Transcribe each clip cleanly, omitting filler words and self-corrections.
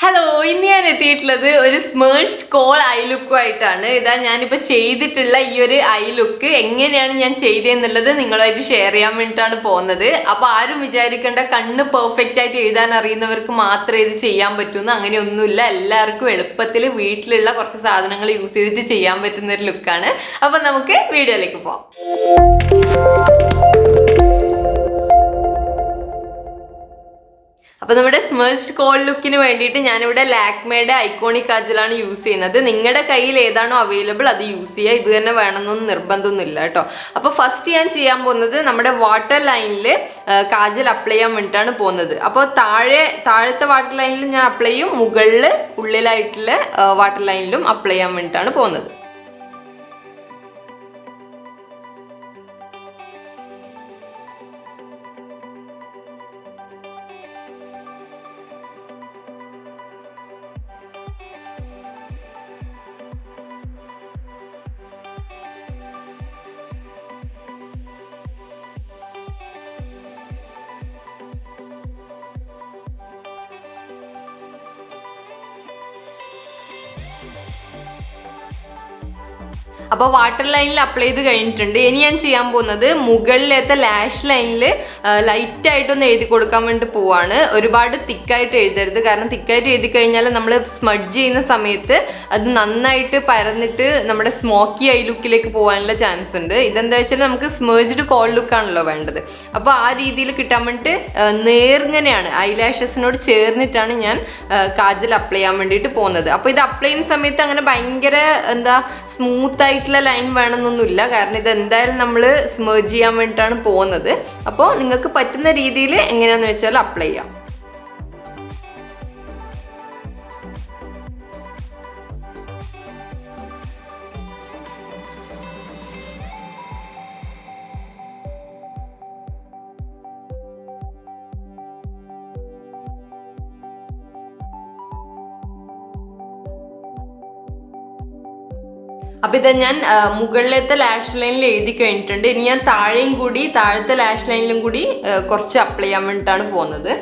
Hello, ഇന്ന് ഞാൻ എത്തിയിട്ടുള്ളത് ഒരു സ്മേർജ്ഡ് കോൾ ഐ ലുക്കുമായിട്ടാണ്. ഇതാ ഞാനിപ്പോൾ ചെയ്തിട്ടുള്ള ഈ ഒരു ഐ ലുക്ക് എങ്ങനെയാണ് ഞാൻ ചെയ്തതെന്നുള്ളത് നിങ്ങളുമായിട്ട് ഷെയർ ചെയ്യാൻ വേണ്ടിയിട്ടാണ് പോകുന്നത്. അപ്പോൾ ആരും വിചാരിക്കേണ്ട കണ്ണ് പെർഫെക്റ്റ് ആയിട്ട് എഴുതാൻ അറിയുന്നവർക്ക് മാത്രമേ ഇത് ചെയ്യാൻ പറ്റൂന്ന്, അങ്ങനെയൊന്നുമില്ല. എല്ലാവർക്കും എളുപ്പത്തിൽ വീട്ടിലുള്ള കുറച്ച് സാധനങ്ങൾ യൂസ് ചെയ്തിട്ട് ചെയ്യാൻ പറ്റുന്ന ഒരു ലുക്കാണ്. അപ്പോൾ നമുക്ക് വീഡിയോയിലേക്ക് പോകാം. അപ്പോൾ നമ്മുടെ സ്മേർജ്ഡ് കോൾ ലുക്കിന് വേണ്ടിയിട്ട് ഞാനിവിടെ ലാക്മേയുടെ ഐക്കോണിക് കാജലാണ് യൂസ് ചെയ്യുന്നത്. നിങ്ങളുടെ കയ്യിൽ ഏതാണോ അവൈലബിൾ അത് യൂസ് ചെയ്യുക. ഇത് തന്നെ വേണമെന്നൊന്നും നിർബന്ധമൊന്നുമില്ല കേട്ടോ. അപ്പോൾ ഫസ്റ്റ് ഞാൻ ചെയ്യാൻ പോകുന്നത് നമ്മുടെ വാട്ടർ ലൈനിൽ കാജൽ അപ്ലൈ ചെയ്യാൻ വേണ്ടിയിട്ടാണ് പോകുന്നത്. അപ്പോൾ താഴത്തെ വാട്ടർ ലൈനിലും ഞാൻ അപ്ലൈ ചെയ്യും, മുകളിൽ ഉള്ളിലായിട്ടുള്ള വാട്ടർ ലൈനിലും അപ്ലൈ ചെയ്യാൻ വേണ്ടിയിട്ടാണ് പോകുന്നത്. അപ്പോൾ വാട്ടർ ലൈനിൽ അപ്ലൈ ചെയ്ത് കഴിഞ്ഞിട്ടുണ്ട്. ഇനി ഞാൻ ചെയ്യാൻ പോകുന്നത് മുകളിലത്തെ ലാഷ് ലൈനിൽ ലൈറ്റായിട്ടൊന്ന് എഴുതി കൊടുക്കാൻ വേണ്ടി പോവാണ്. ഒരുപാട് തിക്കായിട്ട് എഴുതരുത്, കാരണം തിക്കായിട്ട് എഴുതി കഴിഞ്ഞാൽ നമ്മൾ സ്മഡ്ജ് ചെയ്യുന്ന സമയത്ത് അത് നന്നായിട്ട് പരന്നിട്ട് നമ്മുടെ സ്മോക്കി ഐ ലുക്കിലേക്ക് പോകാനുള്ള ചാൻസ് ഉണ്ട്. ഇതെന്താ വെച്ചാൽ നമുക്ക് സ്മേർജ്ഡ് കോൾ ലുക്കാണല്ലോ വേണ്ടത്. അപ്പോൾ ആ രീതിയിൽ കിട്ടാൻ വേണ്ടിയിട്ട് നേർങ്ങനെയാണ്, ഐലാഷസിനോട് ചേർന്നിട്ടാണ് ഞാൻ കാജൽ അപ്ലൈ ചെയ്യാൻ വേണ്ടിയിട്ട് പോകുന്നത്. അപ്പോൾ ഇത് അപ്ലൈ ചെയ്യുന്ന സമയത്ത് അങ്ങനെ ഭയങ്കര സ്മൂത്ത് ആയിട്ടുള്ള ലൈൻ വേണമെന്നൊന്നുമില്ല, കാരണം ഇത് എന്തായാലും നമ്മൾ സ്മേർജ് ചെയ്യാൻ വേണ്ടിയിട്ടാണ് പോകുന്നത്. അപ്പോൾ നിങ്ങൾക്ക് പറ്റുന്ന രീതിയിൽ എങ്ങനെയാണെന്ന് വെച്ചാൽ അപ്ലൈ ചെയ്യാം. അപ്പോൾ ഇത് ഞാൻ മുകളിലത്തെ ലാഷ് ലൈനിൽ എഴുതി കഴിഞ്ഞിട്ടുണ്ട്. ഇനി ഞാൻ താഴത്തെ ലാഷ് ലൈനിലും കൂടി കുറച്ച് അപ്ലൈ ചെയ്യാൻ വേണ്ടിയിട്ടാണ് പോകുന്നത്.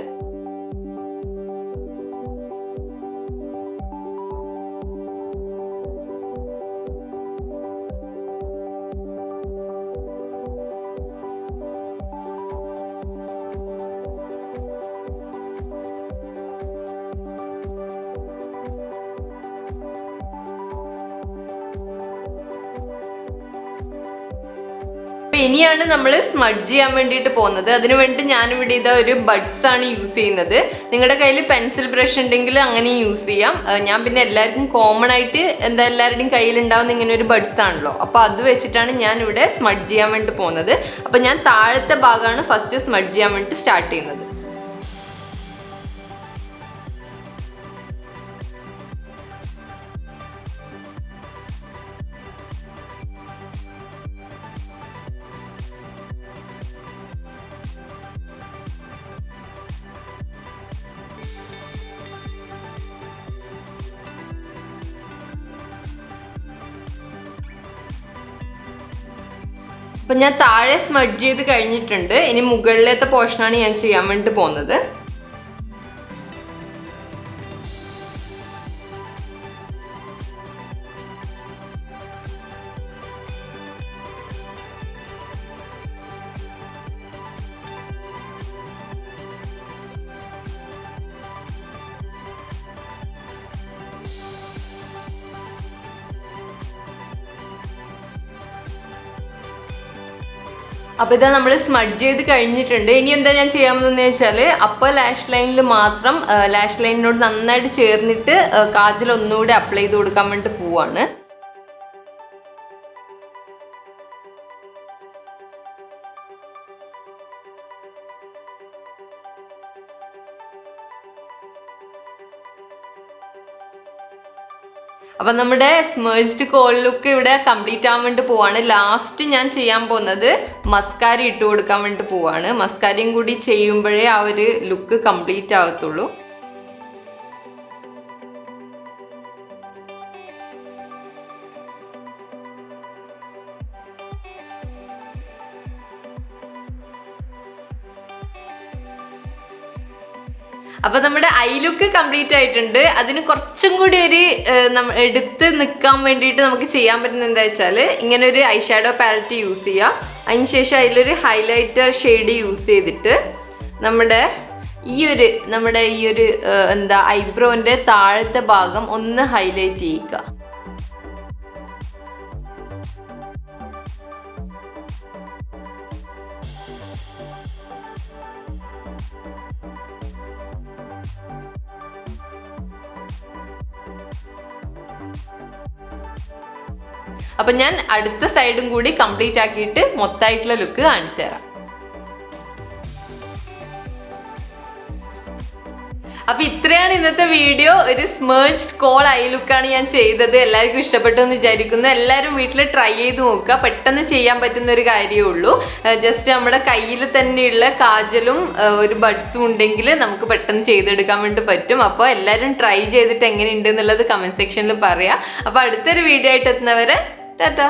ഇനിയാണ് നമ്മൾ സ്മഡ്ജ് ചെയ്യാൻ വേണ്ടിയിട്ട് പോകുന്നത്. അതിനു വേണ്ടി ഞാനിവിടെ ഇതാ ഒരു ബഡ്സ് ആണ് യൂസ് ചെയ്യുന്നത്. നിങ്ങളുടെ കയ്യിൽ പെൻസിൽ ബ്രഷ് ഉണ്ടെങ്കിൽ അങ്ങനെ യൂസ് ചെയ്യാം. ഞാൻ പിന്നെ എല്ലാവർക്കും കോമൺ ആയിട്ട് എല്ലാവരുടെയും കയ്യിലുണ്ടാവുന്ന ഇങ്ങനെ ഒരു ബഡ്സ് ആണല്ലോ, അപ്പോൾ അത് വെച്ചിട്ടാണ് ഞാൻ ഇവിടെ സ്മഡ്ജ് ചെയ്യാൻ വേണ്ടി പോകുന്നത്. അപ്പോൾ ഞാൻ താഴത്തെ ഭാഗമാണ് ഫസ്റ്റ് സ്മഡ്ജ് ചെയ്യാൻ വേണ്ടി സ്റ്റാർട്ട് ചെയ്യുന്നത്. അപ്പം ഞാൻ താഴെ സ്മഡ്ജ് ചെയ്ത് കഴിഞ്ഞിട്ടുണ്ട്. ഇനി മുകളിലത്തെ പോർഷനാണ് ഞാൻ ചെയ്യാൻ വേണ്ടി പോകുന്നത്. അപ്പോൾ ഇതാ നമ്മൾ സ്മഡ്ജ് ചെയ്ത് കഴിഞ്ഞിട്ടുണ്ട്. ഇനി എന്താ ഞാൻ ചെയ്യാൻ പോകുന്നതെന്ന് വെച്ചാൽ അപ്പർ ലാഷ് ലൈനിൽ മാത്രം ലാഷ് ലൈനിനോട് നന്നായിട്ട് ചേർന്നിട്ട് കാജൽ ഒന്നുകൂടി അപ്ലൈ ചെയ്ത് കൊടുക്കാൻ വേണ്ടി പോവാണ്. അപ്പം നമ്മുടെ സ്മേർജ്ഡ് കോൾ ലുക്ക് ഇവിടെ കംപ്ലീറ്റ് ആവാൻ വേണ്ടി പോവാണ്. ലാസ്റ്റ് ഞാൻ ചെയ്യാൻ പോകുന്നത് മസ്കാര ഇട്ട് കൊടുക്കാൻ വേണ്ടി പോവാണ്. മസ്കാരയും കൂടി ചെയ്യുമ്പോഴേ ആ ഒരു ലുക്ക് കംപ്ലീറ്റ് ആവത്തുള്ളൂ. അപ്പോൾ നമ്മുടെ ഐ ലുക്ക് കംപ്ലീറ്റ് ആയിട്ടുണ്ട്. അതിന് കുറച്ചും കൂടി ഒരു എടുത്ത് നിൽക്കാൻ വേണ്ടിയിട്ട് നമുക്ക് ചെയ്യാൻ പറ്റുന്നത് എന്താ വെച്ചാൽ ഇങ്ങനെ ഒരു ഐ ഷാഡോ പാലറ്റ് യൂസ് ചെയ്യുക. അതിനുശേഷം അതിലൊരു ഹൈലൈറ്റർ ഷെയ്ഡ് യൂസ് ചെയ്തിട്ട് നമ്മുടെ ഈ ഒരു എന്താ ഐബ്രോന്റെ താഴത്തെ ഭാഗം ഒന്ന് ഹൈലൈറ്റ് ചെയ്യുക. അപ്പൊ ഞാൻ അടുത്ത സൈഡും കൂടി കംപ്ലീറ്റ് ആക്കിയിട്ട് മൊത്തമായിട്ടുള്ള ലുക്ക് കാണിച്ചു തരാം. അപ്പൊ ഇത്രയാണ് ഇന്നത്തെ വീഡിയോ. ഒരു സ്മേർജ്ഡ് കോൾ ഐ ലുക്കാണ് ഞാൻ ചെയ്തത്. എല്ലാവർക്കും ഇഷ്ടപ്പെട്ടു എന്ന് വിചാരിക്കുന്നു. എല്ലാവരും വീട്ടിൽ ട്രൈ ചെയ്ത് നോക്കുക. പെട്ടെന്ന് ചെയ്യാൻ പറ്റുന്ന ഒരു കാര്യമേ ഉള്ളൂ. ജസ്റ്റ് നമ്മുടെ കയ്യിൽ തന്നെയുള്ള കാജലും ഒരു ബഡ്സും ഉണ്ടെങ്കിൽ നമുക്ക് പെട്ടെന്ന് ചെയ്തെടുക്കാൻ വേണ്ടി പറ്റും. അപ്പോൾ എല്ലാവരും ട്രൈ ചെയ്തിട്ട് എങ്ങനെയുണ്ട് എന്നുള്ളത് കമന്റ് സെക്ഷനിൽ പറയാം. അപ്പോൾ അടുത്തൊരു വീഡിയോ ആയിട്ട് എത്തുന്നവരെ ടാറ്റാ.